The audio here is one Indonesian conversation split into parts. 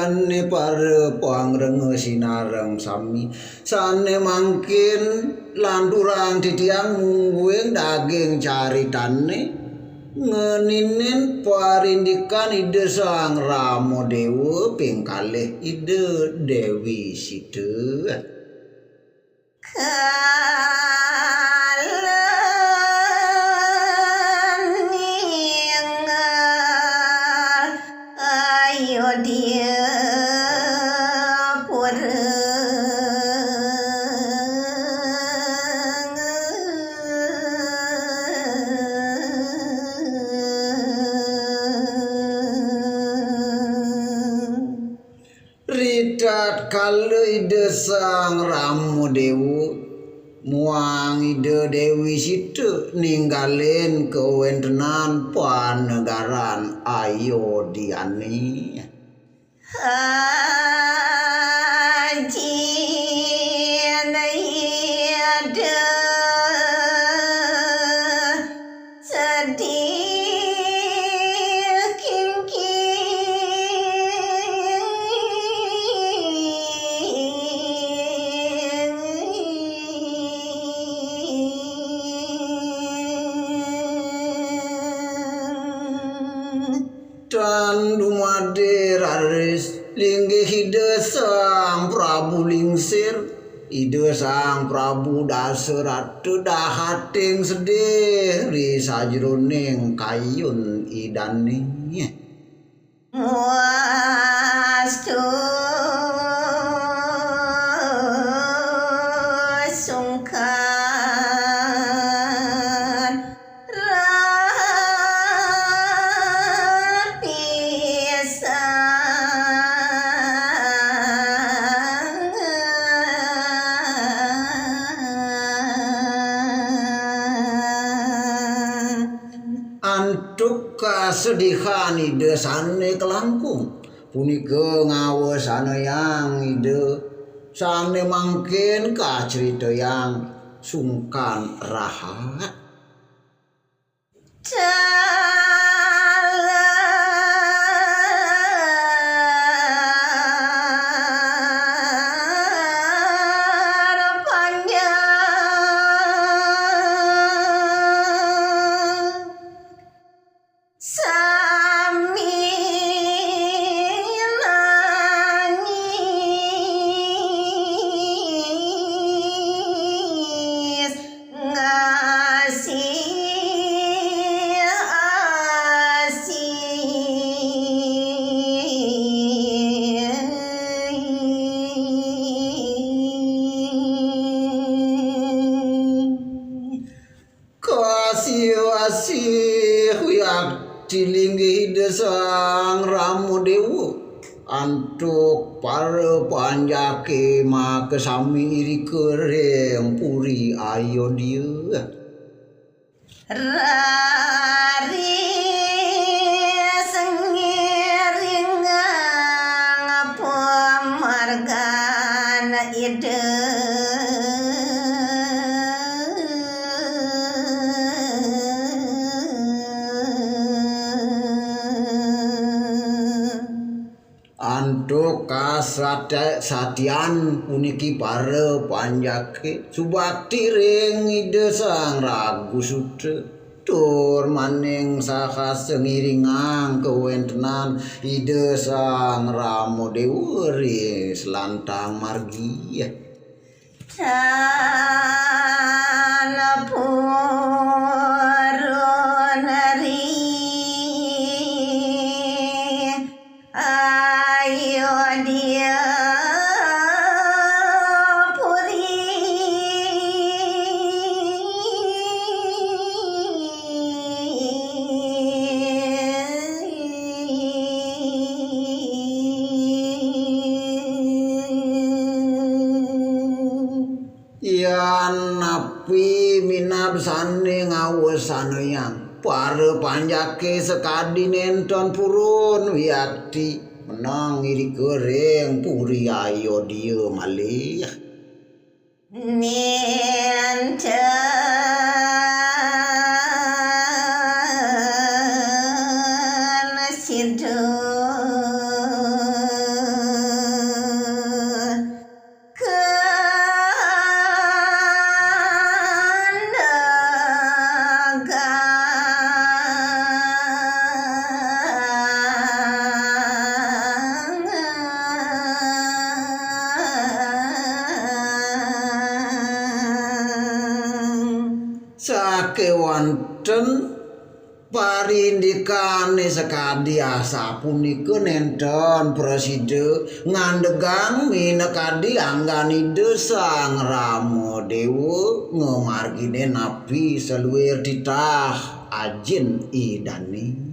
sane para pangreng sinareng sami sane mangkin landurang titiang mungguing daging caritane ngeninin parindikan ide sang Rama Dewa pingkalih ide Dewi Sita Ridat kala ide sang Rama Dewa muang ide Dewi Sita ninggalin kewentenan panegaran Ayodhyane. Dan dumade raris linggih ide sang Prabu lingsir ide sang Prabu Dasarata dahating sedih ri sajroning kayun idane wastu antuk kasedihan ide sane kelangkung punika ngawasana yang ide sane mangkin kacerita yang sungkan rahat asih wiak cilinggih ide sang Rama Dewa antuk para panjake makesami iri kereng puri Ayodhya rari sengiring pamargana ide antuk kasatian puniki para panjake subakti ring ide sang Ragusutra tur maning saha sengiringang kewentenan ide sang Rama Dewa ri selantang margi yan napi minabsane ngawasana yang para panjake sekadi nenton purun wiakti menang iri goreng puri Ayodhya malih nenten sido wonten parindikane sakadi sapunika nenten preside ngandegang minekadi angganide Sang Rama Dewa ngemargine nabi seluwir ditah ajin idane.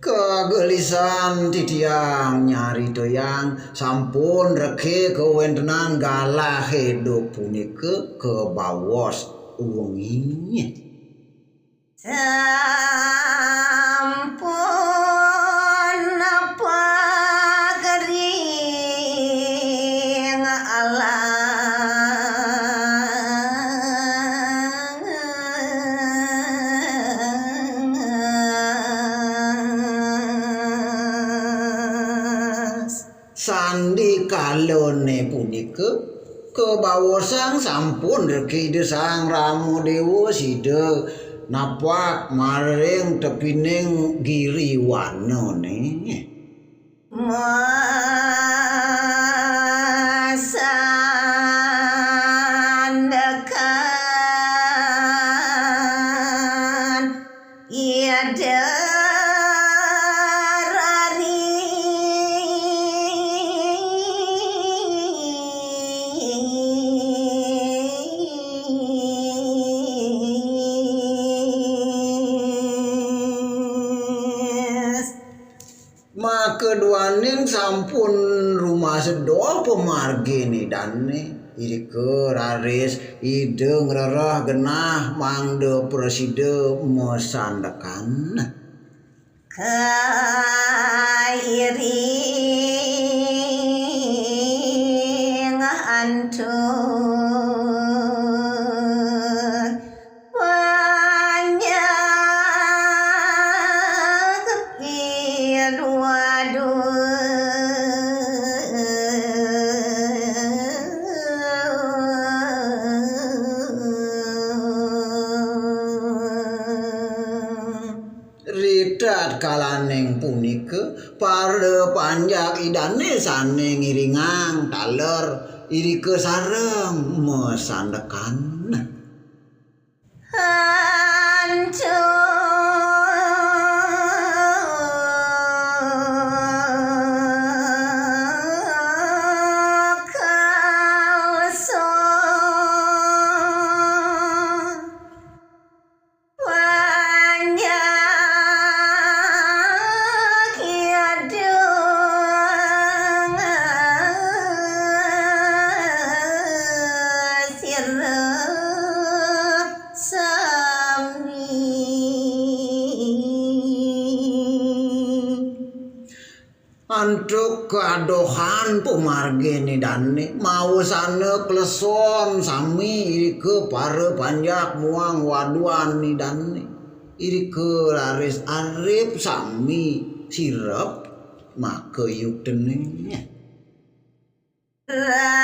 Kegelisan titiang nyari toyang sampun reke kewentenan galah hidup punika kebawos wenginya. Sampun apa gering alang sandi kalone punika kebawosang sampun rekide Sang Rama Dewa sida napak maring tepining giriwanane. Masandekan iada Makeduaning sampun rumah sedo pemargine dane irike raris ide ngrerah genah mangde preside mesandekan kairing antuk banyak ridat kalaning punika para panjak idane sane ngiringang taler irike sareng mesandekan antuk kadohan pemargene dane mawasane kleson sami irike para panjak muang waduan dane irike laris arep sami sirep makeyutene raris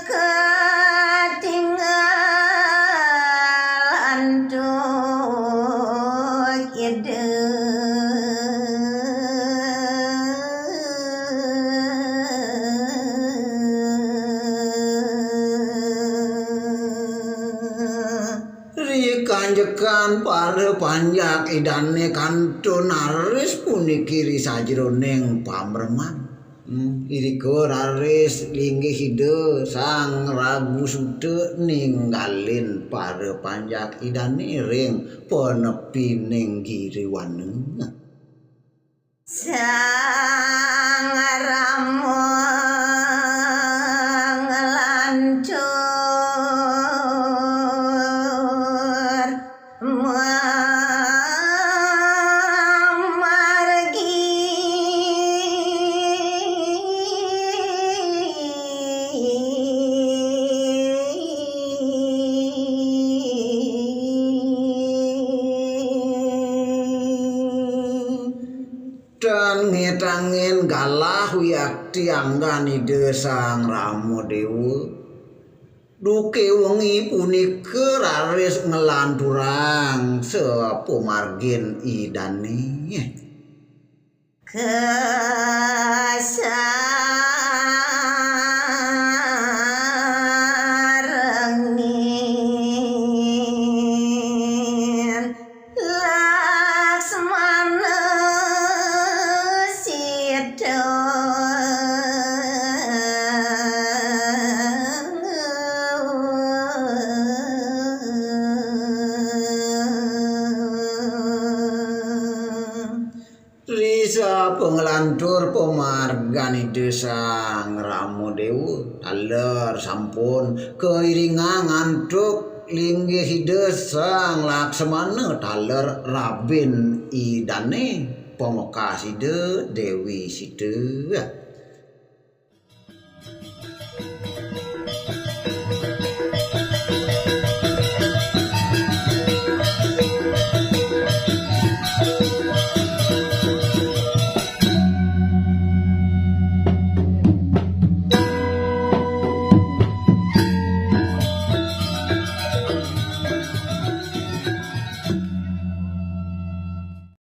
ketinggalan antuk ide kanjekan para panjak idane kantun aris puniki sajroning pamreman irika raris linggih ide Sang Ragu Suda ninggalin para panjak idane ring penepining giriwane Sang Rama ngelancur tangen galah wiakti anggani desang Rama Dewa duke wengi punika raris ngelanturang sepo margin idane kesarengin Laksmana Sita Risa pengelantur pemargani desang Rama Dewa taler sampun keiringan ngantuk linggih desang Laksmana taler rabin idane pemekas ide Dewi Sita